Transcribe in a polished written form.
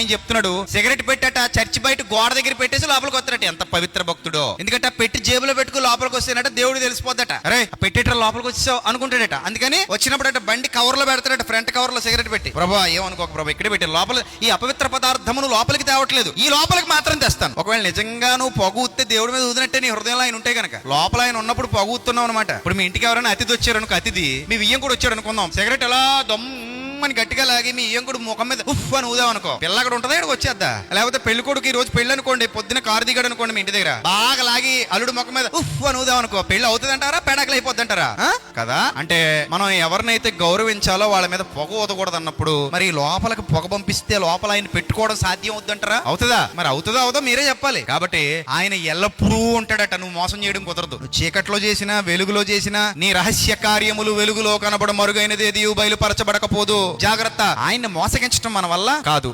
ఆయన చెప్తున్నాడు, cigarette పెట్టట church బయట గోడ దగ్గర పెట్టేసి లోపలికి వస్తాడట. ఎంత పవిత్ర భక్తుడో! ఎందుకంటే ఆ పెట్టి జేబులో పెట్టుకుని లోపలికి వస్తేనట దేవుడు తెలిసిపోద్దట. అరే పెట్టేట లోపలికి వచ్చావు అనుకుంటాడట. అందుకని వచ్చినప్పుడు అట బండి కవర్ లో పెడతాడట, ఫ్రంట్ కవర్ లో సిగరెట్ పెట్టి, ప్రభా ఏమనుకోక ప్రభా ఇక్కడే పెట్టి లోపల ఈ అపవిత్ర పదార్థమును లోపలికి తేవట్లేదు, ఈ లోపలికి మాత్రం తెస్తాను. ఒకవేళ నిజంగా నువ్వు పొగ ఊస్తే దేవుడి మీద ఊదినట్టే నీ హృదయంలో ఆయన ఉంటే కనుక, లోపల ఆయన ఉన్నప్పుడు పొగ ఊతున్నావు అనమాట. ఇప్పుడు మీ ఇంటికి ఎవరైనా అతిథి వచ్చారు అనుకో, అతిథి మీ వియ్యం కూడా వచ్చాడు అనుకుందాం, సిగరెట్ ఎలా అని గట్టిగా లాగి మీ ఇయ్యంకుడు ముఖం మీద ఉఫ్ అని ఊదాం అనుకో, పిల్ల అక్కడ ఉంటుందా ఇక్కడ వచ్చేద్దా? లేకపోతే పెళ్లి కొడుకు ఈ రోజు పెళ్లి అనుకోండి, పొద్దున కారు దిగాడు అనుకోండి మీ ఇంటి దగ్గర, బాగా లాగి అల్లుడు ముఖం మీద ఉఫ్ అని ఊదాం అనుకో, పెళ్లి అవుతుంది అంటారా పెడాకలు అయిపోద్ది అంటారా? కదా. అంటే మనం ఎవరినైతే గౌరవించాలో వాళ్ళ మీద పొగ ఊదకూడదు అన్నప్పుడు, మరి లోపలికి పొగ పంపిస్తే లోపల ఆయన పెట్టుకోవడం సాధ్యం అవుతుందంటారా? అవుతుందా? మరి అవుతుందా అవుదో మీరే చెప్పాలి. కాబట్టి ఆయన ఎల్లప్పుడూ ఉంటాడట, నువ్వు మోసం చేయడం కుదరదు. నువ్వు చీకట్లో చేసినా వెలుగులో చేసినా నీ రహస్య కార్యములు వెలుగులో కనబడ మరుగైనది ఏది బయలుపరచబడకపోదు. జాగ్రత్త, ఆయన్ని మోసగించడం మన వల్ల కాదు.